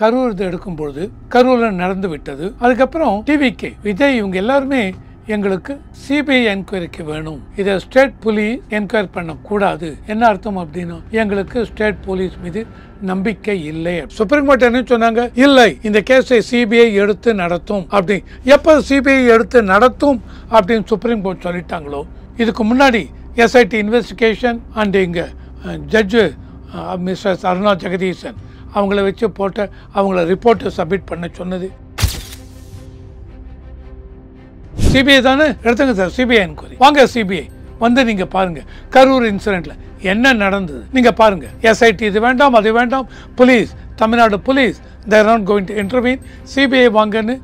கரூர் இது எடுக்கும்பொழுது கரூரில் நடந்து விட்டது. அதுக்கப்புறம் டிவிகே, விஜய் இவங்க எல்லாருமே எங்களுக்கு சிபிஐ என்கொயரிக்கு வேணும், இதை ஸ்டேட் போலீஸ் என்கொயரி பண்ணக்கூடாது. என்ன அர்த்தம் அப்படின்னா எங்களுக்கு ஸ்டேட் போலீஸ் மீது நம்பிக்கை இல்லை. சுப்ரீம் கோர்ட் என்ன சொன்னாங்க, இல்லை இந்த கேஸை சிபிஐ எடுத்து நடத்தும். அப்படி எப்ப சிபிஐ எடுத்து நடத்தும் அப்படின்னு சுப்ரீம் கோர்ட் சொல்லிட்டாங்களோ, இதுக்கு முன்னாடி எஸ்ஐடி இன்வெஸ்டிகேஷன் அண்ட் இங்க ஜட்ஜு மிஸ்டர் அருணா ஜெகதீசன் அவங்கள வச்சு போட்டு அவங்கள ரிப்போர்ட்டை சப்மிட் பண்ண சொன்னது சிபிஐ தானே. எடுத்துங்க சார் சிபிஐ என்கொயரி, வாங்க சிபிஐ வந்து நீங்க பாருங்க கரூர் இன்சிடென்ட்ல என்ன நடந்தது நீங்க பாருங்க. எஸ்ஐடி இது வேண்டாம் அது வேண்டாம், police Tamil Nadu police they are not going to intervene, CBI வாங்கன்னு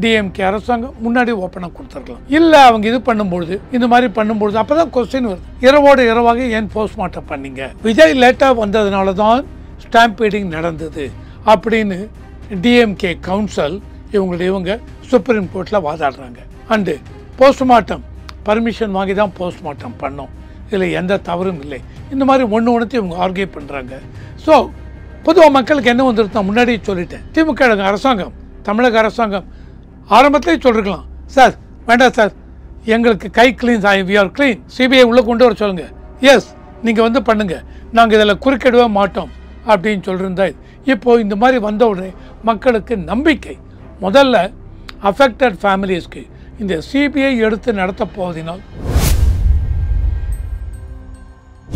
டிஎம்கே அரசாங்கம் முன்னாடி ஓப்பனாக கொடுத்துருக்கலாம். இல்லை அவங்க இது பண்ணும்பொழுது இந்த மாதிரி பண்ணும்பொழுது அப்போதான் கொஸ்டின் வருது, இரவோடு இரவாக ஏன் போஸ்ட்மார்ட்டம் பண்ணீங்க, விஜய் லேட்டாக வந்ததுனால தான் ஸ்டாம்பீடிங் நடந்தது அப்படின்னு டிஎம்கே கவுன்சில் இவங்க சுப்ரீம் கோர்ட்டில் வாதாடுறாங்க. அண்டு போஸ்ட்மார்ட்டம் பர்மிஷன் வாங்கி தான் போஸ்ட்மார்ட்டம் பண்ணோம், இதில் எந்த தவறும் இல்லை. இந்த மாதிரி ஒன்று இவங்க ஆர்கியூ பண்ணுறாங்க. ஸோ பொதுவாக மக்களுக்கு என்ன வந்துருந்தா முன்னாடியே சொல்லிட்டேன், திமுக அரசாங்கம் தமிழக அரசாங்கம் ஆரம்பத்திலே சொல்லிருக்கலாம், சார் வேண்டாம் சார் எங்களுக்கு கை clean, we are clean, CBI உள்ளே கொண்டு வர சொல்லுங்க, எஸ் நீங்கள் வந்து பண்ணுங்க, நாங்கள் இதில் குறுக்கிடவே மாட்டோம் அப்படின்னு சொல்லியிருந்தா. இப்போ இந்த மாதிரி வந்த உடனே மக்களுக்கு நம்பிக்கை, முதல்ல அஃபெக்டட் ஃபேமிலிஸ்க்கு இந்த சிபிஐ எடுத்து நடத்த போவதினால்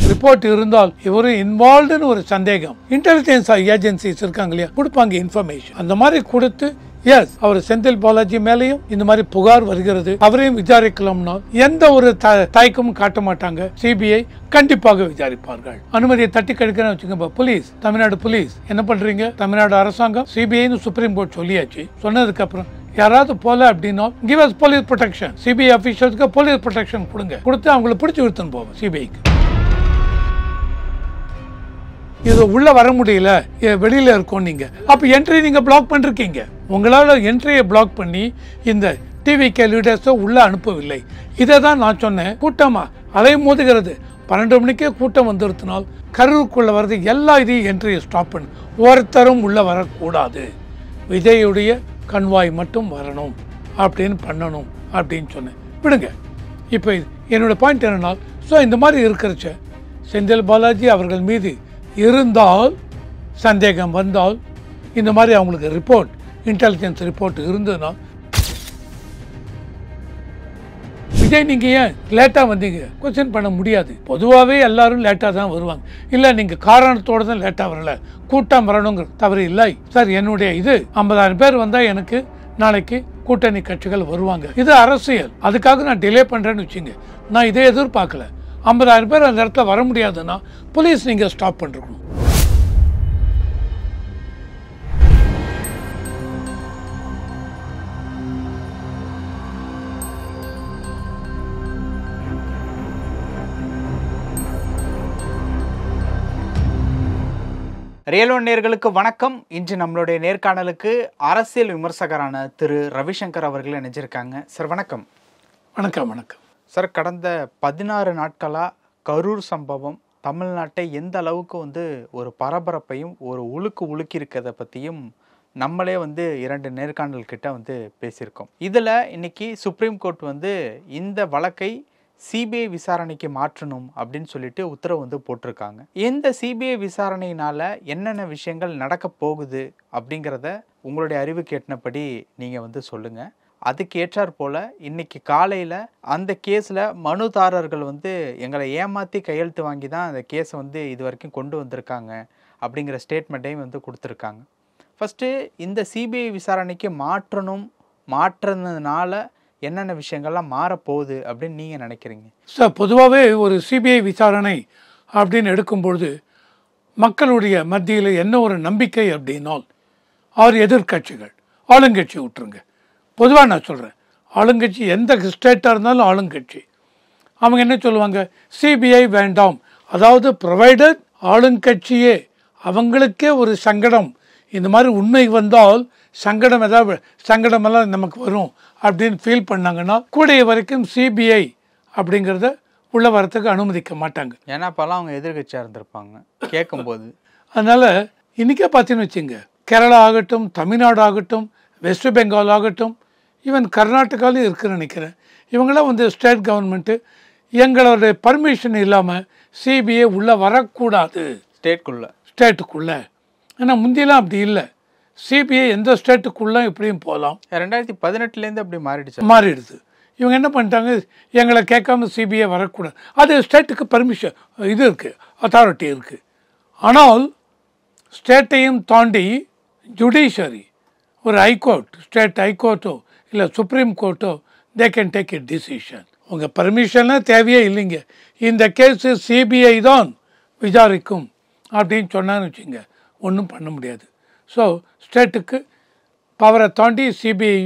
ரிப்போர்ட் இருந்தால் இவரும் இன்வால்வ்டுன்னு ஒரு சந்தேகம். இன்டெலிஜென்ஸ் ஏஜென்சிஸ் இருக்காங்க இல்லையா, கொடுப்பாங்க இன்ஃபர்மேஷன், அந்த மாதிரி கொடுத்து எஸ் அவர் செந்தில் பாலாஜி மேலேயும் இந்த மாதிரி புகார் வருகிறது, அவரையும் விசாரிக்கலாம்னா எந்த ஒரு தயக்கமும் காட்ட மாட்டாங்க. சிபிஐ கண்டிப்பாக விசாரிப்பார்கள். அனுமதியை தட்டி கழிக்கிறேன்னு வச்சுக்கோங்க. போலீஸ் தமிழ்நாடு போலீஸ் என்ன பண்றீங்க, தமிழ்நாடு அரசாங்கம் சிபிஐன்னு சுப்ரீம் கோர்ட் சொல்லியாச்சு, சொன்னதுக்கு அப்புறம் யாராவது போல அப்படின்னா give us police protection, CBI அபிஷியல்ஸ்க்கு போலீஸ் ப்ரொடெக்ஷன் கொடுங்க, கொடுத்து அவங்களை பிடிச்சி இழுத்துன்னு போவோம் சிபிஐக்கு. இது உள்ள வர முடியல, வெளியில இருக்கோம் நீங்க, அப்ப என்ட்ரி நீங்க பிளாக் பண்ணிருக்கீங்க, உங்களால என்ட்ரியை பிளாக் பண்ணி இந்த டிவிகே லீடர்ஸை உள்ள அனுப்பவில்லை. இதை தான் நான் சொன்னேன், கூட்டமா அலை மோதுகிறது, 12 மணிக்கே கூட்டம் வந்துருத்தினால் கரூருக்குள்ள வர்றது எல்லா இதையும் என்ட்ரியை ஸ்டாப் பண்ணு, ஒருத்தரும் உள்ள வரக்கூடாது, விஜயுடைய கண்வாய் மட்டும் வரணும் அப்படின்னு பண்ணணும் அப்படின்னு சொன்னேன். விடுங்க. இப்போ என்னோட பாயிண்ட் என்னன்னா, ஸோ இந்த மாதிரி இருக்கிறச்ச செந்தில் பாலாஜி அவர்கள் மீது இருந்தால் சந்தேகம் வந்தால் இந்த மாதிரி அவங்களுக்கு ரிப்போர்ட் இன்டெலிஜென்ஸ் ரிப்போர்ட் இருந்ததுன்னா, விஜய் நீங்க ஏன் லேட்டா வந்தீங்க கொஸ்டின் பண்ண முடியாது. பொதுவாகவே எல்லாரும் லேட்டா தான் வருவாங்க, இல்லை நீங்க காரணத்தோட தான் லேட்டா வரல, கூட்டம் வரணுங்கிற தவறு இல்லை சார். என்னுடைய இது 50,000 பேர் வந்தா எனக்கு நாளைக்கு கூட்டணி கட்சிகள் வருவாங்க, இது அரசியல், அதுக்காக நான் டிலே பண்றேன்னு வச்சுங்க. நான் இதை எதிர்பார்க்கல. 50,000 பேர் அந்த இடத்துல வர முடியாதுன்னா போலீஸ் நீங்க ஸ்டாப் பண்ணிருக்கணும். ரியல் ஒன் நேயர்களுக்கு வணக்கம். இன்று நம்மளுடைய நேர்காணலுக்கு அரசியல் விமர்சகரான திரு ரவிசங்கர் அவர்கள் இணைஞ்சிருக்காங்க. சார் வணக்கம். வணக்கம். வணக்கம் சார். கடந்த 16 நாட்களாக கரூர் சம்பவம் தமிழ்நாட்டை எந்த அளவுக்கு ஒரு பரபரப்பையும் ஒரு உலுக்கி இருக்கிறத பற்றியும் நம்மளே 2 நேர்காணல் கிட்ட பேசியிருக்கோம். இதில் இன்னைக்கு சுப்ரீம் கோர்ட் இந்த வழக்கை சிபிஐ விசாரணைக்கு மாற்றணும் அப்படின்னு சொல்லிட்டு உத்தரவு போட்டிருக்காங்க. இந்த சிபிஐ விசாரணையினால என்னென்ன விஷயங்கள் நடக்க போகுது அப்படிங்கிறத உங்களுடைய அறிவுக்கு எட்டினபடி நீங்கள் சொல்லுங்க. அதுக்கு ஏற்றாற் போல இன்னைக்கு காலையில் அந்த கேஸில் மனுதாரர்கள் எங்களை ஏமாற்றி கையெழுத்து வாங்கி தான் அந்த கேஸை இது வரைக்கும் கொண்டு வந்திருக்காங்க அப்படிங்கிற ஸ்டேட்மெண்ட்டையும் கொடுத்துருக்காங்க. ஃபஸ்ட்டு இந்த சிபிஐ விசாரணைக்கு மாற்றுறதுனால என்னென்ன விஷயங்கள்லாம் மாறப்போகுது அப்படின்னு நீங்கள் நினைக்கிறீங்க சார்? பொதுவாகவே ஒரு சிபிஐ விசாரணை அப்படின்னு எடுக்கும்பொழுது மக்களுடைய மத்தியில் என்ன ஒரு நம்பிக்கை அப்படின்னால், அவர் எதிர்கட்சிகள், ஆளுங்கட்சி விட்டுருங்க, பொதுவாக நான் சொல்கிறேன், ஆளுங்கட்சி எந்த ஸ்டேட்டாக இருந்தாலும் ஆளுங்கட்சி அவங்க என்ன சொல்லுவாங்க, சிபிஐ வேண்டாம், அதாவது ப்ரொவைடட் ஆளுங்கட்சியே அவங்களுக்கே ஒரு சங்கடம், இந்த மாதிரி உண்மை வந்தால் சங்கடமெல்லாம் நமக்கு வரும் அப்படின்னு ஃபீல் பண்ணாங்கன்னா கூடிய வரைக்கும் சிபிஐ அப்படிங்கிறத உள்ள வரத்துக்கு அனுமதிக்க மாட்டாங்க. ஏன்னா அப்போல்லாம் அவங்க எதிர்கட்சியாக இருந்திருப்பாங்க கேட்கும்போது. அதனால் இன்றைக்கே பார்த்தீங்கன்னு வச்சுங்க, கேரளா ஆகட்டும், தமிழ்நாடு ஆகட்டும், வெஸ்ட் பெங்கால் ஆகட்டும், ஈவன் கர்நாடகாவிலும் இருக்குன்னு நினைக்கிறேன். இவங்களாம் வந்து ஸ்டேட் கவர்மெண்ட்டு எங்களுடைய பர்மிஷன் இல்லாமல் சிபிஐ உள்ளே வரக்கூடாது ஸ்டேட்டுக்குள்ளே. ஏன்னா முந்தியெல்லாம் அப்படி இல்லை. சிபிஐ எந்த ஸ்டேட்டுக்குள்ளே எப்படியும் போகலாம். 2018 அப்படி மாறிடுது. இவங்க என்ன பண்ணிட்டாங்க, எங்களை கேட்காம சிபிஐ வரக்கூடாது. அது ஸ்டேட்டுக்கு பர்மிஷன் இது இருக்குது, அத்தாரிட்டி இருக்குது. ஆனால் ஸ்டேட்டையும் தாண்டி ஜுடிஷரி, ஒரு ஹைகோர்ட், ஸ்டேட் ஹைகோர்ட்டோ இல்லை சுப்ரீம் கோர்ட்டோ, they can take a decision. உங்கள் பர்மிஷன்லாம் தேவையே இல்லைங்க, இந்த கேஸு சிபிஐ தான் விசாரிக்கும் அப்படின்னு சொன்னான்னு வச்சுங்க, ஒன்றும் பண்ண முடியாது. ஸோ ஸ்டேட்டுக்கு பவரை தாண்டி சிபிஐ,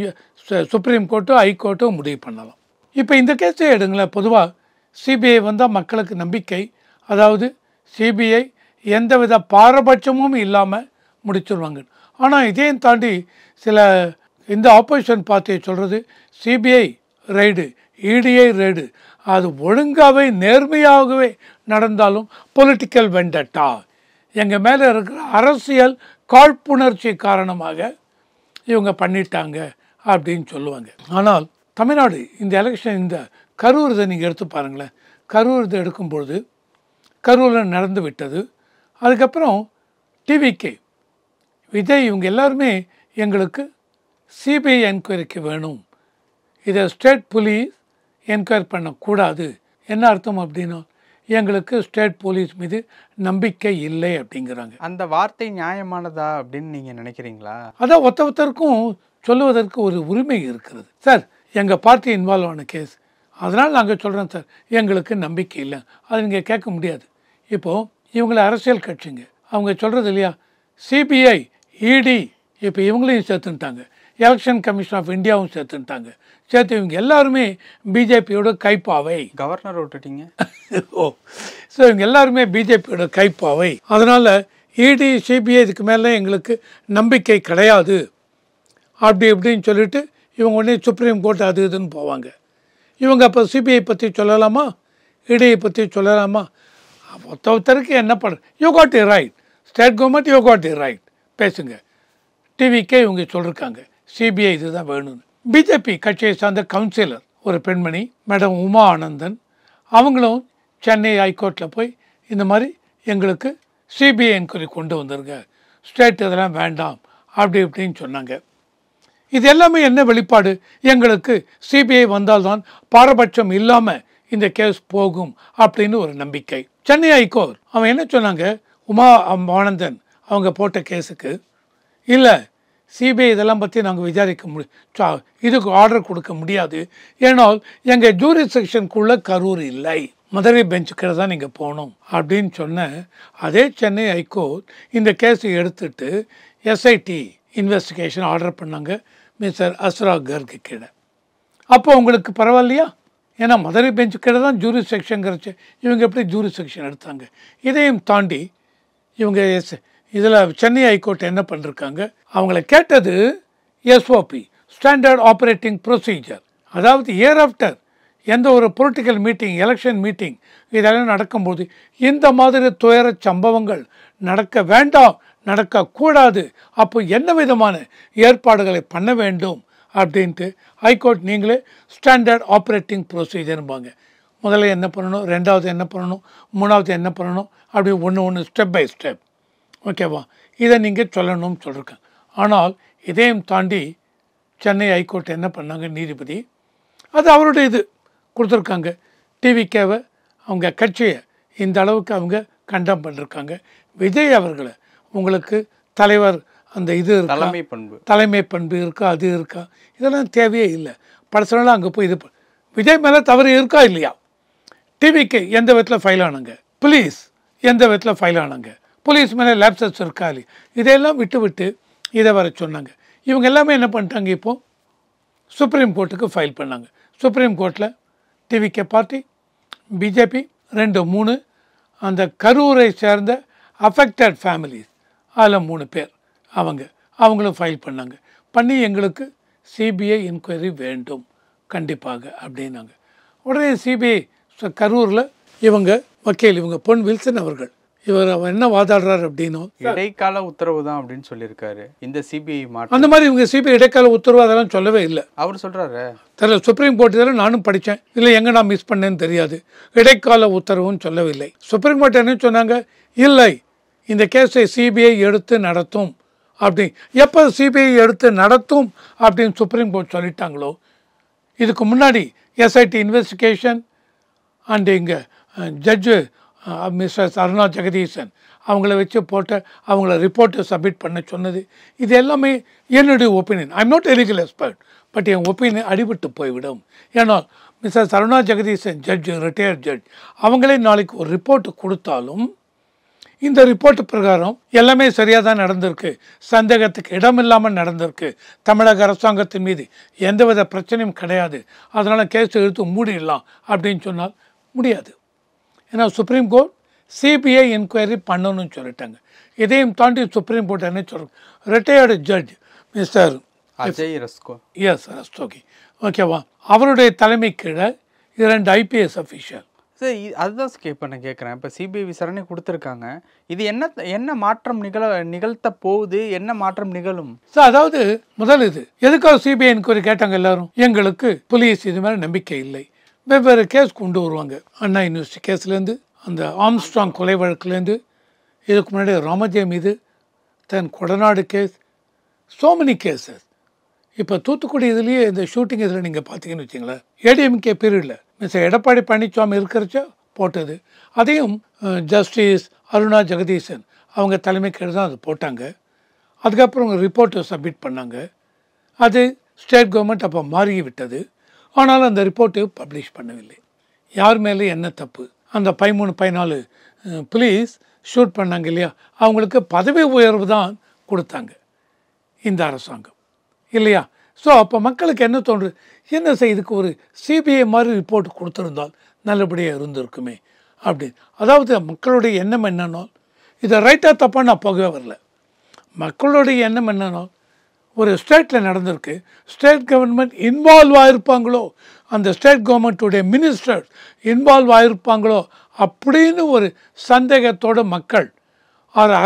சுப்ரீம் கோர்ட்டோ ஹைகோர்ட்டோ முடிவு பண்ணலாம். இப்போ இந்த கேஸே எடுங்களேன். பொதுவாக சிபிஐ வந்தால் மக்களுக்கு நம்பிக்கை, அதாவது சிபிஐ எந்தவித பாரபட்சமும் இல்லாமல் முடிச்சிருவாங்க. ஆனால் இதையும் தாண்டி சில இந்த ஆப்போசிஷன் பார்ட்டியை சொல்கிறது, சிபிஐ ரைடு, இடிஐ ரைடு அது ஒழுங்காகவே நேர்மையாகவே நடந்தாலும் பொலிட்டிக்கல் வெண்டட்டா, எங்கள் மேலே இருக்கிற அரசியல் காழ்ப்புணர்ச்சி காரணமாக இவங்க பண்ணிட்டாங்க அப்படின்னு சொல்லுவாங்க. ஆனால் தமிழ்நாடு இந்த எலெக்ஷன், இந்த கரூர் இதை நீங்கள் எடுத்து பாருங்களேன். கரூர் இதை எடுக்கும்பொழுது கரூரில் நடந்து விட்டது. அதுக்கப்புறம் டிவிகே, விஜய், இவங்க எல்லாருமே எங்களுக்கு சிபிஐ என்கொயரிக்கு வேணும், இதை ஸ்டேட் போலீஸ் என்கொயரி பண்ணக்கூடாது. என்ன அர்த்தம் அப்படின்னா, எங்களுக்கு ஸ்டேட் போலீஸ் மீது நம்பிக்கை இல்லை அப்படிங்கிறாங்க. அந்த வார்த்தை நியாயமானதா அப்படின்னு நீங்கள் நினைக்கிறீங்களா? அதான் ஒருத்தருக்கும் சொல்லுவதற்கு ஒரு உரிமை இருக்கிறது. சார், எங்கள் பார்ட்டி இன்வால்வ் ஆன கேஸ், அதனால் நாங்கள் சொல்கிறோம் சார், எங்களுக்கு நம்பிக்கை இல்லை, அது நீங்கள் கேட்க முடியாது. இப்போது இவங்களை அரசியல் கட்சிங்க, அவங்க சொல்கிறது இல்லையா, சிபிஐ, இடி, இப்போ இவங்களையும் சேர்த்துட்டாங்க, எலெக்ஷன் கமிஷன் ஆஃப் இந்தியாவும் சேர்த்துட்டாங்க. சேர்த்து இவங்க எல்லாருமே பிஜேபியோட கைப்பாவை. கவர்னர் விட்டுட்டீங்க. ஓ, ஸோ இவங்க எல்லாருமே பிஜேபியோட கைப்பாவை. அதனால் இடி, சிபிஐ இதுக்கு மேலே எங்களுக்கு நம்பிக்கை கிடையாது அப்படி இப்படின்னு சொல்லிட்டு இவங்க உடனே சுப்ரீம் கோர்ட் அது இதுன்னு போவாங்க. இவங்க அப்போ சிபிஐ பற்றி சொல்லலாமா, இடியை பற்றி சொல்லலாமா? ஒருத்தருக்கு என்ன பண்ண, you got the right, state government you got the right, பேசுங்க. டிவிக்கே இவங்க சொல்லியிருக்காங்க சிபிஐ இது தான் வேணும்னு. பிஜேபி கட்சியை சார்ந்த கவுன்சிலர் ஒரு பெண்மணி, மேடம் உமா ஆனந்தன், அவங்களும் சென்னை ஹைகோர்ட்டில் போய் இந்த மாதிரி எங்களுக்கு சிபிஐ என்கொயரி கொண்டு வந்துருங்க, ஸ்டேட் இதெல்லாம் வேண்டாம் அப்படி இப்படின்னு சொன்னாங்க. இது எல்லாமே என்ன வெளிப்பாடு, எங்களுக்கு சிபிஐ வந்தால்தான் பாரபட்சம் இல்லாமல் இந்த கேஸ் போகும் அப்படின்னு ஒரு நம்பிக்கை. சென்னை ஹைகோர்ட் அவன் என்ன சொன்னாங்க, உமா ஆனந்தன் அவங்க போட்ட கேஸுக்கு, இல்லை சிபிஐ இதெல்லாம் பற்றி நாங்கள் விசாரிக்க இதுக்கு ஆர்டர் கொடுக்க முடியாது, ஏன்னால் எங்கள் ஜூரி செக்ஷனுக்குள்ளே கரூர் இல்லை, மதுரை பெஞ்சுக்கிட்ட தான் நீங்கள் போகணும் அப்படின்னு சொன்ன அதே சென்னை ஹைகோர்ட் இந்த கேஸை எடுத்துட்டு எஸ்ஐடி இன்வெஸ்டிகேஷன் ஆர்டர் பண்ணாங்க மிஸ்டர் அஸ்ரா கர்க்கு கீழே. அப்போ உங்களுக்கு பரவாயில்லையா, ஏன்னா மதுரை பெஞ்சு கீழே தான் ஜூரி செக்ஷன் கிடச்சி, இவங்க எப்படி ஜூரி செக்ஷன் எடுத்தாங்க? இதையும் தாண்டி இவங்க இதில் சென்னை ஹைகோர்ட் என்ன பண்ணிருக்காங்க, அவங்கள கேட்டது எஸ்ஓபி, ஸ்டாண்டர்ட் ஆப்ரேட்டிங் ப்ரொசீஜர். அதாவது இயர் ஆஃப்டர் எந்த ஒரு பொலிட்டிக்கல் மீட்டிங், எலெக்ஷன் மீட்டிங் இதெல்லாம் நடக்கும்போது இந்த மாதிரி துயர சம்பவங்கள் நடக்க வேண்டாம், நடக்கக்கூடாது, அப்போ என்ன விதமான ஏற்பாடுகளை பண்ண வேண்டும் அப்படின்ட்டு ஹைகோர்ட் நீங்களே ஸ்டாண்டர்ட் ஆப்ரேட்டிங் ப்ரொசீஜர்பாங்க. முதல்ல என்ன பண்ணணும், ரெண்டாவது என்ன பண்ணணும், மூணாவது என்ன பண்ணணும், அப்படி ஒன்று ஸ்டெப் பை ஸ்டெப், ஓகேவா, இதை நீங்கள் சொல்லணும்னு சொல்லியிருக்காங்க. ஆனால் இதையும் தாண்டி சென்னை ஹைகோர்ட் என்ன பண்ணாங்க, நீதிபதி அது அவருடைய இது கொடுத்துருக்காங்க, டிவிகேவை அவங்க கட்சியை இந்த அளவுக்கு அவங்க கண்டம் பண்ணிருக்காங்க. விஜய் அவர்களை உங்களுக்கு தலைவர் அந்த இது தலைமை பண்பு இருக்கா, அது இருக்கா, இதெல்லாம் தேவையே இல்லை. பர்சனலாக அங்கே போய் இது விஜய் மேலே தவறு இருக்கா இல்லையா, டிவிக்கு எந்த விதத்தில் ஃபைல் ஆனாங்க, போலீஸ் எந்த விதத்தில் ஃபைல் ஆனாங்க, போலீஸ் மேலே லேப்சஸ் இருக்கா இல்லையா, இதையெல்லாம் விட்டு இதை வர சொன்னாங்க. இவங்க எல்லாமே என்ன பண்ணிட்டாங்க, இப்போது சுப்ரீம் கோர்ட்டுக்கு ஃபைல் பண்ணாங்க. சுப்ரீம் கோர்ட்டில் டிவிகே பார்ட்டி, பிஜேபி 2, 3 அந்த கரூரை சேர்ந்த அஃபெக்டட் ஃபேமிலிஸ் அதில் 3 பேர் அவங்களும் ஃபைல் பண்ணாங்க. பண்ணி எங்களுக்கு சிபிஐ என்கொயரி வேண்டும் கண்டிப்பாக அப்படின்னாங்க. உடனே சிபிஐ கரூரில் இவங்க வக்கீல், இவங்க பொன் வில்சன் அவர்கள் இவர் என்ன வாதாடுறாரு அப்படின்னா இடைக்கால உத்தரவு தான் அப்படின்னு சொல்லியிருக்காரு இந்த சிபிஐ மாற்றம். அந்த மாதிரி இவங்க சிபிஐ இடைக்கால உத்தரவு அதெல்லாம் சொல்லவே இல்லை. அவர் சொல்றாரு தெரியல, சுப்ரீம் கோர்ட் இதில் நானும் படித்தேன், இல்லை எங்கே நான் மிஸ் பண்ணேன்னு தெரியாது. இடைக்கால உத்தரவுன்னு சொல்லவில்லை. சுப்ரீம் கோர்ட் என்ன சொன்னாங்க, இல்லை இந்த கேஸை சிபிஐ எடுத்து நடத்தும் அப்படி. எப்போ சிபிஐ எடுத்து நடத்தும் அப்படின்னு சுப்ரீம் கோர்ட் சொல்லிட்டாங்களோ, இதுக்கு முன்னாடி எஸ்ஐடி இன்வெஸ்டிகேஷன் அண்டு இங்கே ஜட்ஜு மிஸ்டர் அருணா ஜெகதீசன் அவங்கள வச்சு போட்ட அவங்கள ரிப்போர்ட்டை சப்மிட் பண்ண சொன்னது, இது எல்லாமே என்னுடைய opinion. I am not a legal expert, but என் ஒப்பீனியன் அடிபட்டு போய்விடும். ஏன்னா mister Aruna Jagadeesan judge, retired judge, அவங்களே நாளைக்கு ஒரு ரிப்போர்ட்டு கொடுத்தாலும் இந்த ரிப்போர்ட் பிரகாரம் எல்லாமே சரியாக தான் நடந்திருக்கு, சந்தேகத்துக்கு இடமில்லாமல் நடந்திருக்கு, தமிழக அரசாங்கத்தின் மீது எந்தவித பிரச்சனையும் கிடையாது, அதனால் கேஸ் எடுத்து மூடிடலாம் அப்படின்னு சொன்னால் முடியாது. ஏன்னா சுப்ரீம் கோர்ட் சிபிஐ என்கொயரி பண்ணணும்னு சொல்லிட்டாங்க. இதையும் தாண்டி சுப்ரீம் கோர்ட் என்ன சொல்கிறாங்க, ரிட்டையர்டு ஜட்ஜ் மிஸ்டர் அஜய் ரஸ்கோ, எஸ் ரஸ்தோகி, ஓகேவா, அவருடைய தலைமை கீழே 2 IPS அஃபீஷியல். சரி, அதுதான் இப்போ நான் கேட்குறேன். இப்போ சிபிஐ விசாரணை கொடுத்துருக்காங்க, இது என்ன மாற்றம் நிகழ்த்த போகுது, என்ன மாற்றம் நிகழும்? ஸோ அதாவது முதல் இது எதுக்காக சிபிஐ என்கொயரி கேட்டாங்க எல்லாரும், எங்களுக்கு போலீஸ் இது மாதிரி நம்பிக்கை இல்லை. வெவ்வேறு கேஸ் கொண்டு வருவாங்க, அண்ணா யூனிவர்சிட்டி கேஸ்லேருந்து, அந்த ஆம்ஸ்ட்ராங் கொலை வழக்குலேருந்து, இதுக்கு முன்னாடி ராமஜெய மீது, then Kodanad case, so many cases. இப்போ தூத்துக்குடி இதுலேயே இந்த ஷூட்டிங் இதில் நீங்கள் பார்த்தீங்கன்னு வச்சிங்களேன், ஏடிஎம்கே பீரியடில் மிஸ்டர் எடப்பாடி பழனிசாமி இருக்கிறச்ச போட்டது, அதையும் ஜஸ்டிஸ் அருணா ஜெகதீசன் அவங்க தலைமை கீழே தான் அது போட்டாங்க. அதுக்கப்புறம் அவங்க ரிப்போர்ட்டை சப்மிட் பண்ணாங்க. அது ஸ்டேட் கவர்மெண்ட் அப்போ மாறி விட்டது. ஆனாலும் அந்த ரிப்போர்ட்டு பப்ளிஷ் பண்ணவில்லை. யார் மேலே என்ன தப்பு, அந்த 13-14 புலீஸ் ஷூட் பண்ணாங்க இல்லையா, அவங்களுக்கு பதவி உயர்வு தான் கொடுத்தாங்க இந்த அரசாங்கம் இல்லையா. ஸோ அப்போ மக்களுக்கு என்ன தோன்றுது, என்ன சார் இதுக்கு ஒரு சிபிஐ மாதிரி ரிப்போர்ட் கொடுத்துருந்தால் நல்லபடியாக இருந்திருக்குமே அப்படின்னு. அதாவது மக்களுடைய எண்ணம் என்னன்னா, இதை ரைட்டாக தப்பாக நான் போகவே வரல. மக்களுடைய எண்ணம் என்னன்னா, ஒரு ஸ்டேட்டில் நடந்திருக்கு, ஸ்டேட் கவர்மெண்ட் இன்வால்வ் ஆகிருப்பாங்களோ, அந்த ஸ்டேட் கவர்மெண்ட்டுடைய மினிஸ்டர் இன்வால்வ் ஆகிருப்பாங்களோ அப்படின்னு ஒரு சந்தேகத்தோடு மக்கள்,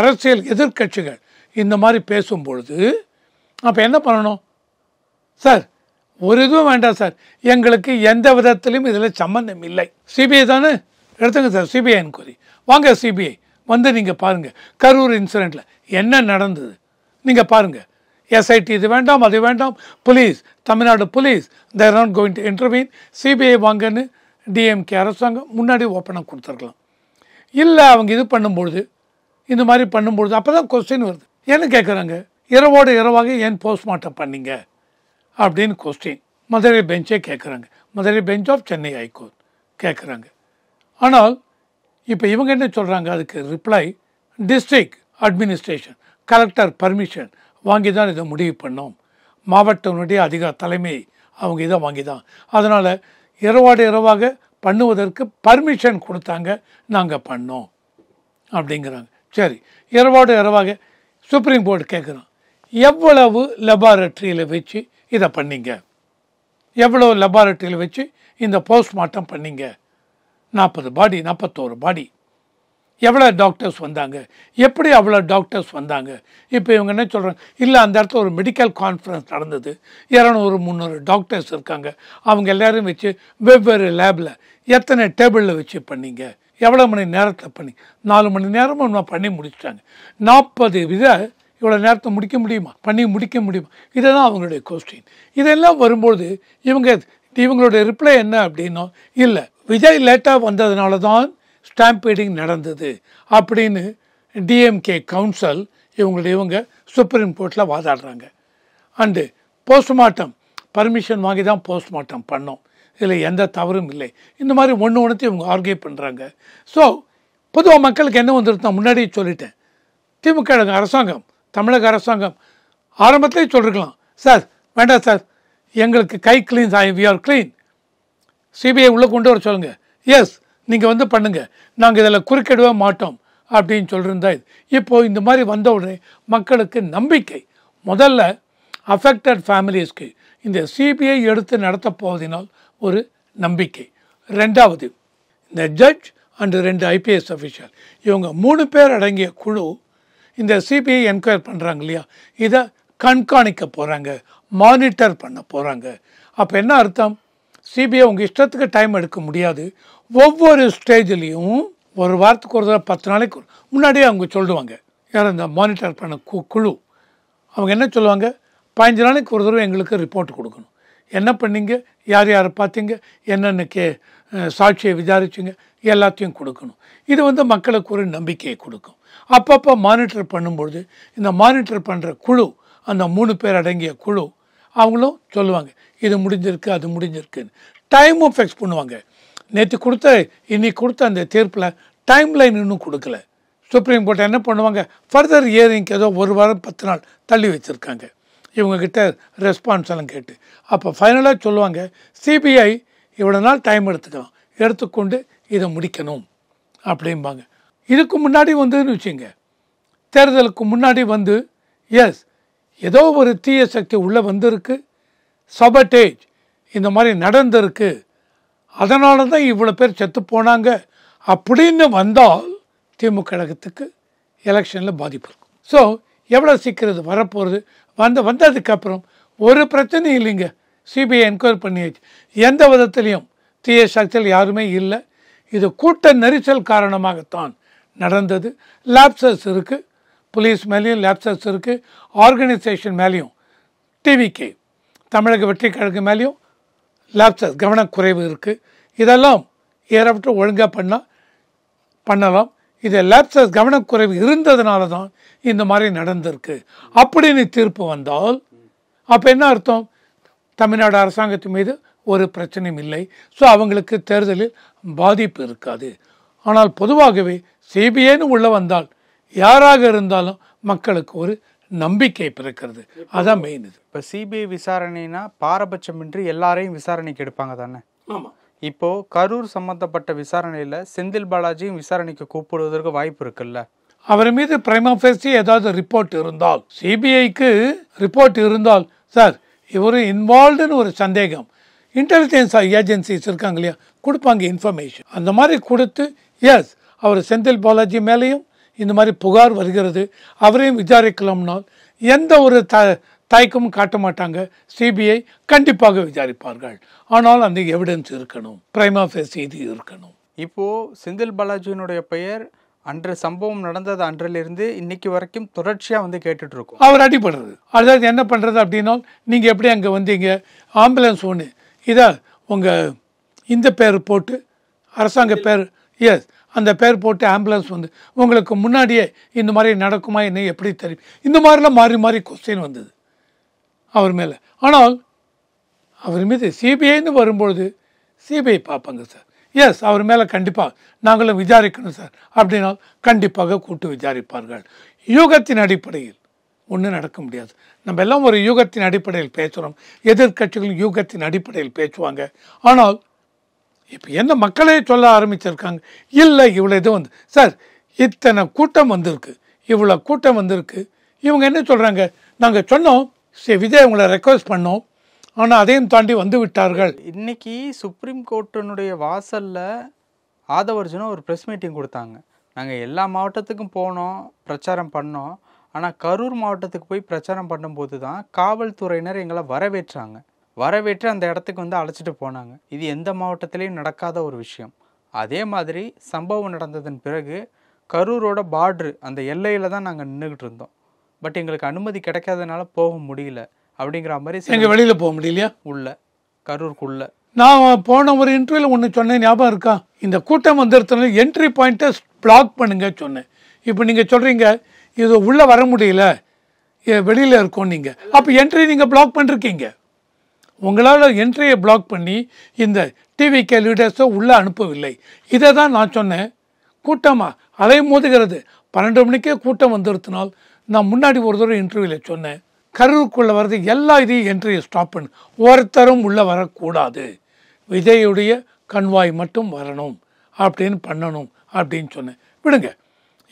அரசியல் எதிர்க்கட்சிகள் இந்த மாதிரி பேசும்பொழுது அப்போ என்ன பண்ணணும், சார் ஒரு இதுவும் வேண்டாம் சார், எங்களுக்கு எந்த விதத்திலையும் இதில் சம்மந்தம் இல்லை, சிபிஐ தானே எடுத்துங்க சார், சிபிஐ என்கொயரி வாங்க, சிபிஐ வந்து நீங்கள் பாருங்கள் கரூர் இன்சிடெண்ட்டில் என்ன நடந்தது நீங்கள் பாருங்கள். எஸ்ஐடி இது வேண்டாம் அது வேண்டாம், புலீஸ், தமிழ்நாடு புலீஸ் தேர் not going to intervene, CBI வாங்கன்னு டிஎம்கே அரசாங்கம் முன்னாடி ஓப்பனாக கொடுத்துருக்கலாம். இல்லை அவங்க இது பண்ணும்பொழுது, இந்த மாதிரி பண்ணும்பொழுது அப்போ தான் கொஸ்டின் வருது. என்ன கேட்குறாங்க, இரவோடு இரவாக ஏன் போஸ்ட்மார்ட்டம் பண்ணிங்க அப்படின்னு கொஸ்டின் மதுரை பெஞ்சே கேட்குறாங்க, Madurai bench of Chennai high court கேட்குறாங்க. ஆனால் இப்போ இவங்க என்ன சொல்கிறாங்க, அதுக்கு reply, district administration collector permission வாங்கி தான் இதை முடிவு பண்ணோம், மாவட்டத்தினுடைய தலைமை அவங்க இதை வாங்கி தான், அதனால் இரவோடு இரவாக பண்ணுவதற்கு பர்மிஷன் கொடுத்தாங்க, நாங்கள் பண்ணோம் அப்படிங்கிறாங்க. சரி, இரவோடு இரவாக சுப்ரீம் கோர்ட் கேட்குறோம், எவ்வளவு லெபார்ட்ரியில் வச்சு இதை பண்ணிங்க, எவ்வளோ லெபார்ட்ரியில் வச்சு இந்த போஸ்ட்மார்ட்டம் பண்ணிங்க, 40 பாடி 41 பாடி, எவ்வளோ டாக்டர்ஸ் வந்தாங்க, எப்படி அவ்வளோ டாக்டர்ஸ் வந்தாங்க. இப்போ இவங்க என்ன சொல்கிறாங்க, இல்லை அந்த இடத்துல ஒரு மெடிக்கல் கான்ஃபரன்ஸ் நடந்தது, 200-300 டாக்டர்ஸ் இருக்காங்க, அவங்க எல்லோரும் வச்சு வெவ்வேறு லேபில் எத்தனை டேபிளில் வச்சு பண்ணிங்க, எவ்வளோ மணி நேரத்தில் பண்ணி, 4 மணி நேரமும் நான் பண்ணி முடிச்சிட்டாங்க, 40 இவ்வளோ நேரத்தை முடிக்க முடியுமா, பண்ணி முடிக்க முடியுமா, இதை தான் அவங்களுடைய கொஸ்டின். இதெல்லாம் வரும்பொழுது இவங்களுடைய ரிப்ளை என்ன அப்படின்னா, இல்லை விஜய் லேட்டாக வந்ததுனால தான் ஸ்டாம்பீடிங் நடந்தது அப்படின்னு டிஎம்கே கவுன்சில் இவங்க சுப்ரீம் கோர்ட்டில் வாதாடுறாங்க. அண்டு போஸ்ட்மார்ட்டம் பர்மிஷன் வாங்கி தான் போஸ்ட்மார்ட்டம் பண்ணோம், இதில் எந்த தவறும் இல்லை, இந்த மாதிரி ஒன்று இவங்க ஆர்கியூ பண்ணுறாங்க. ஸோ பொதுவாக மக்களுக்கு என்ன வந்துருக்கு, நான் முன்னாடியே சொல்லிட்டேன், திமுக அரசாங்கம், தமிழக அரசாங்கம் ஆரம்பத்திலே சொல்லிருக்கலாம், சார் வேண்டாம் சார் எங்களுக்கு கை clean, we are clean, CBI உள்ளே கொண்டு வர சொல்லுங்கள், எஸ் நீங்கள் வந்து பண்ணுங்கள், நாங்கள் இதில் குறுக்கிடவே மாட்டோம் அப்படின்னு சொல்லியிருந்தா இது. இப்போது இந்த மாதிரி வந்த உடனே மக்களுக்கு நம்பிக்கை, முதல்ல அஃபெக்டட் ஃபேமிலிஸ்க்கு இந்த சிபிஐ எடுத்து நடத்த போவதினால் ஒரு நம்பிக்கை, ரெண்டாவது இந்த ஜட்ஜ் அண்டு 2 ஐபிஎஸ் அஃபிஷியல், இவங்க 3 பேர் அடங்கிய குழு இந்த சிபிஐ என்கொயர் பண்ணுறாங்க இல்லையா, இதை கண்காணிக்க போகிறாங்க, மானிட்டர் பண்ண போகிறாங்க. அப்போ என்ன அர்த்தம்? சிபிஐ உங்கள் இஷ்டத்துக்கு டைம் எடுக்க முடியாது. ஒவ்வொரு ஸ்டேஜ்லேயும் ஒரு வாரத்துக்கு ஒரு தடவை 10 நாளைக்கு முன்னாடியே அவங்க சொல்லுவாங்க. யார் இந்த மானிட்டர் பண்ண குழு அவங்க என்ன சொல்லுவாங்க, 15 நாளைக்கு ஒரு தடவை எங்களுக்கு ரிப்போர்ட் கொடுக்கணும். என்ன பண்ணீங்க, யார் யாரை பார்த்தீங்க, என்னென்ன சாட்சியை விசாரிச்சிங்க, எல்லாத்தையும் கொடுக்கணும். இது மக்களுக்கு ஒரு நம்பிக்கையை கொடுக்கும். அப்பப்போ மானிட்டர் பண்ணும்பொழுது இந்த மானிட்டர் பண்ணுற குழு, அந்த 3 பேர் அடங்கிய குழு, அவங்களும் சொல்லுவாங்க இது முடிஞ்சிருக்கு அது முடிஞ்சிருக்குன்னு. டைமும் ஃபிக்ஸ் பண்ணுவாங்க. நேற்று கொடுத்த இன்னைக்கு கொடுத்த அந்த தீர்ப்பில் டைம் லைன் இன்னும் கொடுக்கல. சுப்ரீம் கோர்ட் என்ன பண்ணுவாங்க, ஃபர்தர் ஹியரிங்க்கு ஏதோ 1 வாரம் 10 நாள் தள்ளி வச்சுருக்காங்க இவங்கக்கிட்ட ரெஸ்பான்ஸ் எல்லாம் கேட்டு. அப்போ ஃபைனலாக சொல்லுவாங்க சிபிஐ இவ்வளோ நாள் டைம் எடுத்துக்கலாம், எடுத்துக்கொண்டு இதை முடிக்கணும் அப்படிம்பாங்க. இதுக்கு முன்னாடி வச்சுங்க, தேர்தலுக்கு முன்னாடி எஸ் ஏதோ ஒரு தீய சக்தி உள்ளே வந்திருக்கு, சபட்டேஜ் இந்த மாதிரி நடந்திருக்கு, அதனால தான் இவ்வளோ பேர் செத்து போனாங்க அப்படின்னு வந்தால் திமுக கழகத்துக்கு எலெக்ஷனில் பாதிப்பு இருக்கும். ஸோ எவ்வளோ சீக்கிரம் வரப்போகிறது, வந்ததுக்கப்புறம் ஒரு பிரச்சனையும் இல்லைங்க, சிபிஐ என்கொயரி பண்ணியாச்சு, எந்த விதத்துலேயும் தீய சக்தியில் யாருமே இல்லை, இது கூட்ட நெரிசல் காரணமாகத்தான் நடந்தது. லேப்சஸ் இருக்குது, போலீஸ் மேலேயும் லேப்சஸ் இருக்குது, ஆர்கனைசேஷன் மேலேயும் டிவிகே தமிழக வெற்றி கழக மேலேயும் லேப்சஸ் கவனக்குறைவு இருக்குது. இதெல்லாம் ஏறப்பட்டு ஒழுங்காக பண்ணலாம். இது லேப்சஸ் கவனக்குறைவு இருந்ததுனால தான் இந்த மாதிரி நடந்திருக்கு அப்படின்னு தீர்ப்பு வந்தால் அப்போ என்ன அர்த்தம், தமிழ்நாடு அரசாங்கத்து மீது ஒரு பிரச்சனையும் இல்லை. ஸோ அவங்களுக்கு தேர்தலில் பாதிப்பு இருக்காது. ஆனால் பொதுவாகவே சிபிஐன்னு உள்ளே வந்தால் யாராக இருந்தாலும் மக்களுக்கு ஒரு நம்பிக்கை பிறக்கிறது. அதான் மெயின். இது இப்போ சிபிஐ விசாரணைனா பாரபட்சமின்றி எல்லாரையும் விசாரணைக்கு எடுப்பாங்க தானே? ஆமாம். இப்போ கரூர் சம்பந்தப்பட்ட விசாரணையில் செந்தில் பாலாஜியும் விசாரணைக்கு கூப்பிடுவதற்கு வாய்ப்பு இருக்குல்ல? அவர் மீது பிரைமா ஃபேசி ஏதாவது ரிப்போர்ட் இருந்தால், சிபிஐக்கு ரிப்போர்ட் இருந்தால், சார் இவர் இன்வால்வ்டுன்னு ஒரு சந்தேகம், இன்டெலிஜென்ஸ் ஏஜென்சிஸ் இருக்காங்க இல்லையா, கொடுப்பாங்க இன்ஃபர்மேஷன். அந்த மாதிரி கொடுத்து எஸ் அவர் செந்தில் பாலாஜி மேலேயும் இந்த மாதிரி புகார் வருகிறது, அவரையும் விசாரிக்கலாம்னால் எந்த ஒரு தயக்கமும் காட்ட மாட்டாங்க. சிபிஐ கண்டிப்பாக விசாரிப்பார்கள். ஆனால் அந்த எவிடன்ஸ் இருக்கணும், பிரைமா ஃபேசி இது இருக்கணும். இப்போது செந்தில் பாலாஜியினுடைய பெயர் அன்று சம்பவம் நடந்தது அன்றிலிருந்து இன்னைக்கு வரைக்கும் தொடர்ச்சியாக கேட்டுட்டு இருக்கோம். அவர் அடிபடுறது, அதாவது என்ன பண்ணுறது அப்படின்னா, நீங்கள் எப்படி அங்கே வந்தீங்க, ஆம்புலன்ஸ் ஒன்று இதை உங்கள் இந்த பேர் போட்டு அரசாங்க பேர், எஸ் அந்த பேர் போட்டு ஆம்புலன்ஸ் உங்களுக்கு முன்னாடியே இந்த மாதிரி நடக்குமா என்ன எப்படி தெரியும், இந்த மாதிரிலாம் மாறி மாறி கொஸ்டின் வந்தது அவர் மேலே. ஆனால் அவர் மீது சிபிஐன்னு வரும்பொழுது சிபிஐ பார்ப்பாங்க சார், எஸ் அவர் மேலே கண்டிப்பாக நாங்களும் விசாரிக்கணும் சார் அப்படின்னா கண்டிப்பாக கூட்டு விசாரிப்பார்கள். யூகத்தின் அடிப்படையில் ஒன்றும் நடக்க முடியாது. நம்ம எல்லாம் ஒரு யூகத்தின் அடிப்படையில் பேசுகிறோம், எதிர்கட்சிகள் யூகத்தின் அடிப்படையில் பேசுவாங்க. ஆனால் இப்போ என்ன மக்களே சொல்ல ஆரம்பிச்சிருக்காங்க, இல்லை இவ்வளோ இது சார் இத்தனை கூட்டம் வந்திருக்கு, இவ்வளோ கூட்டம் வந்திருக்கு, இவங்க என்ன சொல்கிறாங்க, நாங்கள் சொன்னோம் சரி விஜய் உங்களை ரெக்வஸ்ட் பண்ணோம், ஆனால் அதையும் தாண்டி வந்து விட்டார்கள். இன்னைக்கு சுப்ரீம் கோர்ட்டினுடைய வாசலில் ஆதவர்ஜுனா ஒரு ப்ரெஸ் மீட்டிங் கொடுத்தாங்க. நாங்கள் எல்லா மாவட்டத்துக்கும் போனோம், பிரச்சாரம் பண்ணோம், ஆனால் கரூர் மாவட்டத்துக்கு போய் பிரச்சாரம் பண்ணும்போது தான் காவல்துறையினர் எங்களை வரவேற்று அந்த இடத்துக்கு அழைச்சிட்டு போனாங்க. இது எந்த மாவட்டத்திலையும் நடக்காத ஒரு விஷயம். அதே மாதிரி சம்பவம் நடந்ததன் பிறகு கரூரோட பார்ட்ரு அந்த எல்லையில் தான் நாங்கள் நின்றுக்கிட்டு இருந்தோம். பட் எங்களுக்கு அனுமதி கிடைக்காதனால போக முடியல அப்படிங்கிற மாதிரி. எங்கள் வெளியில் போக முடியலையா, உள்ள கரூருக்குள்ள நான் போன ஒரு இன்டர்வியூவில் ஒன்று சொன்னேன், ஞாபகம் இருக்கா, இந்த கூட்டம் வந்துடுறதுனால என்ட்ரி பாயிண்ட்டை பிளாக் பண்ணுங்க சொன்னேன். இப்போ நீங்கள் சொல்கிறீங்க இது உள்ளே வர முடியல, வெளியில் இருக்கோம் நீங்கள், அப்போ என்ட்ரி நீங்கள் பிளாக் பண்ணிருக்கீங்க. உங்களால் என்ட்ரியை பிளாக் பண்ணி இந்த டிவிகே லீடர்ஸை உள்ளே அனுப்பவில்லை. இதை தான் நான் சொன்னேன், கூட்டமாக அலை மோதுகிறது, 12 மணிக்கே கூட்டம் வந்துடுறதுனால் நான் முன்னாடி ஒரு தடவை இன்டர்வியூவில் சொன்னேன், கரூருக்குள்ளே வர்றது எல்லா இதையும் என்ட்ரியை ஸ்டாப் பண்ணு, ஒருத்தரும் உள்ளே வரக்கூடாது, விஜயுடைய கண்வாய் மட்டும் வரணும் அப்படின்னு பண்ணணும் அப்படின்னு சொன்னேன். விடுங்க.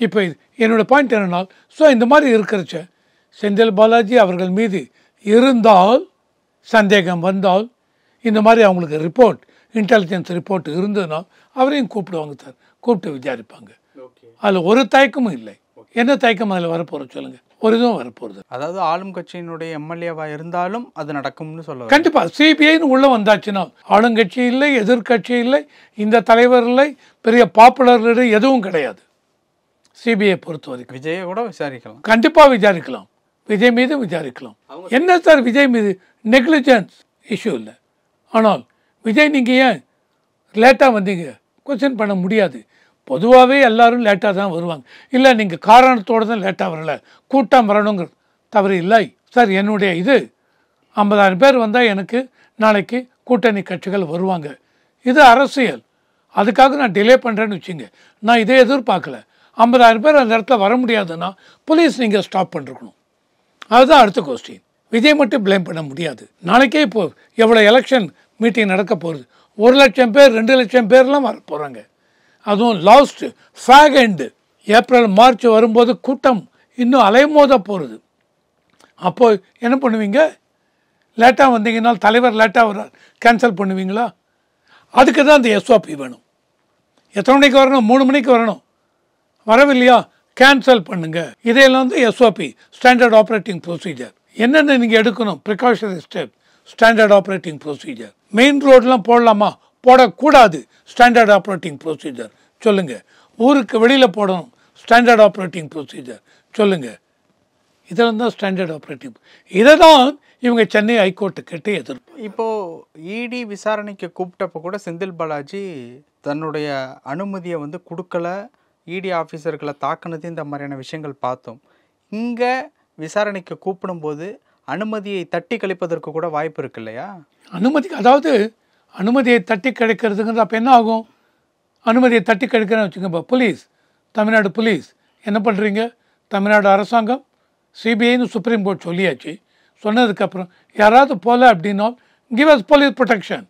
இப்போ என்னோடய பாயிண்ட் என்னன்னா, ஸோ இந்த மாதிரி இருக்கிறச்ச செந்தில் பாலாஜி அவர்கள் மீது இருந்தால், சந்தேகம் வந்தால், இந்த மாதிரி அவங்களுக்கு ரிப்போர்ட் இன்டெலிஜென்ஸ் ரிப்போர்ட் இருந்ததுனால் அவரையும் கூப்பிடுவாங்க சார். கூப்பிட்டு விசாரிப்பாங்க. அதில் ஒரு தயக்கமும் இல்லை. என்ன தயக்கம் அதில் வரப்போகிறது சொல்லுங்கள்? ஒரு இதுவும் வரப்போகிறது. அதாவது ஆளும் கட்சியினுடைய எம்எல்ஏவா இருந்தாலும் அது நடக்கும்னு சொல்ல கண்டிப்பாக. சிபிஐன்னு உள்ளே வந்தாச்சுன்னா ஆளுங்கட்சி இல்லை, எதிர்கட்சி இல்லை, இந்த தலைவர் இல்லை, பெரிய பாப்புலர் எதுவும் கிடையாது. சிபிஐ பொறுத்த வரைக்கும் விஜயை கூட விசாரிக்கலாம், கண்டிப்பாக விசாரிக்கலாம். விஜய் மீது விசாரிக்கலாம். என்ன சார் விஜய் மீது நெக்லிஜென்ஸ் இஷ்யூ இல்லை. ஆனால் விஜய் நீங்கள் ஏன் லேட்டாக வந்தீங்க கொஸ்டின் பண்ண முடியாது. பொதுவாகவே எல்லாரும் லேட்டாக தான் வருவாங்க. இல்லை நீங்கள் காரணத்தோடு தான் லேட்டாக வரல, கூட்டம் வரணுங்கிறது தவறு இல்லை சார். என்னுடைய இது 50,000 பேர் வந்தால் எனக்கு நாளைக்கு கூட்டணி கட்சிகள் வருவாங்க. இது அரசியல். அதுக்காக நான் டிலே பண்ணுறேன்னு வச்சுங்க. நான் இதே எதிர்பார்க்கல. 50,000 பேர் அந்த இடத்துல வர முடியாதுன்னா போலீஸ் நீங்கள் ஸ்டாப் பண்ணிருக்கணும். அதுதான் அடுத்த கொஸ்டின். விஜய் மட்டும் ப்ளேம் பண்ண முடியாது. நாளைக்கே இப்போ எவ்வளோ எலெக்ஷன் மீட்டிங் நடக்க போகுது. 1 லட்சம் பேர் 2 லட்சம் பேர்லாம் வர போகிறாங்க. அதுவும் last fake end April March வரும்போது கூட்டம் இன்னும் அலைமோத போகிறது. அப்போது என்ன பண்ணுவீங்க? லேட்டாக வந்தீங்கன்னா தலைவர் லேட்டாக வர்றார், கேன்சல் பண்ணுவீங்களா? அதுக்கு தான் அந்த எஸ்ஓபி வேணும். எத்தனை மணிக்கு வரணும்? 3 மணிக்கு வரணும். வரவில்லையா? கேன்சல் பண்ணுங்கள். இதையெல்லாம் வந்து எஸ்ஓபி, ஸ்டாண்டர்ட் ஆப்ரேட்டிங் ப்ரொசீஜர். என்னென்ன நீங்கள் எடுக்கணும்? Precautionary step, standard operating procedure. Main ரோடெலாம் போடலாமா? போடக்கூடாது. ஸ்டாண்டர்ட் ஆப்ரேட்டிங் ப்ரொசீஜர் சொல்லுங்கள். ஊருக்கு வெளியில் போடணும், ஸ்டாண்டர்ட் ஆப்ரேட்டிங் ப்ரொசீஜர் சொல்லுங்கள். இதெல்லாம் தான் ஸ்டாண்டர்ட் ஆப்ரேட்டிங். இதை தான் இவங்க சென்னை ஹைகோர்ட்டு கிட்டே எதிர்ப்பு. இப்போது இடி விசாரணைக்கு கூப்பிட்டப்போ கூட செந்தில் பாலாஜி தன்னுடைய அனுமதியை வந்து கொடுக்கல, இடி ஆஃபீஸர்களை தாக்குனது, இந்த மாதிரியான விஷயங்கள் பார்த்தோம். இங்கே விசாரணைக்கு கூப்பிடும்போது அனுமதியை தட்டி கழிப்பதற்கு கூட வாய்ப்பு இருக்கு இல்லையா? அதாவது அனுமதியை தட்டி கழிக்கிறதுங்கிறது அப்போ என்ன ஆகும்? அனுமதியை தட்டி கழிக்கிறேன்னு வச்சுக்கோங்க. இப்போ போலீஸ், தமிழ்நாடு போலீஸ் என்ன பண்ணுறீங்க? தமிழ்நாடு அரசாங்கம் சிபிஐன்னு சுப்ரீம் கோர்ட் சொல்லியாச்சு. சொன்னதுக்கப்புறம் யாராவது போல அப்படின்னா give us police protection.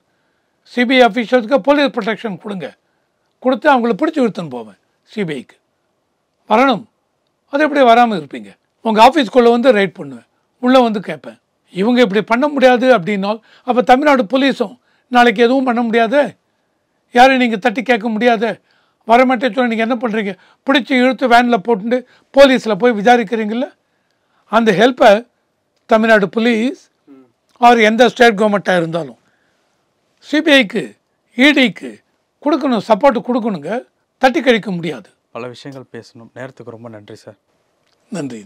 CBI அஃபீஷியல்ஸுக்கு போலீஸ் ப்ரொடெக்ஷன் கொடுங்க. கொடுத்து அவங்கள பிடிச்சி இழுத்துன்னு போவேன். சிபிஐக்கு வரணும். அது எப்படி வராமல் இருப்பீங்க? உங்கள் ஆஃபீஸ்க்குள்ளே வந்து ரைட் பண்ணுவேன், உள்ளே வந்து கேட்பேன். இவங்க இப்படி பண்ண முடியாது அப்படின்னால் அப்போ தமிழ்நாடு போலீஸும் நாளைக்கு எதுவும் பண்ண முடியாது. யாரையும் நீங்கள் தட்டி கேட்க முடியாது. வரமாட்டேன்னு சொல்லி நீங்கள் என்ன பண்ணுறீங்க? பிடிச்சி இழுத்து வேனில் போட்டு போலீஸில் போய் விசாரிக்கிறீங்கள? அந்த ஹெல்ப்பை தமிழ்நாடு போலீஸ் அவர் எந்த ஸ்டேட் கவர்மெண்ட்டாக இருந்தாலும் சிபிஐக்கு, இடிக்கு கொடுக்கணும், சப்போர்ட் கொடுக்கணுங்க. தட்டி கழிக்க முடியாது. பல விஷயங்கள் பேசணும். நேரத்துக்கு ரொம்ப நன்றி சார். நன்றி.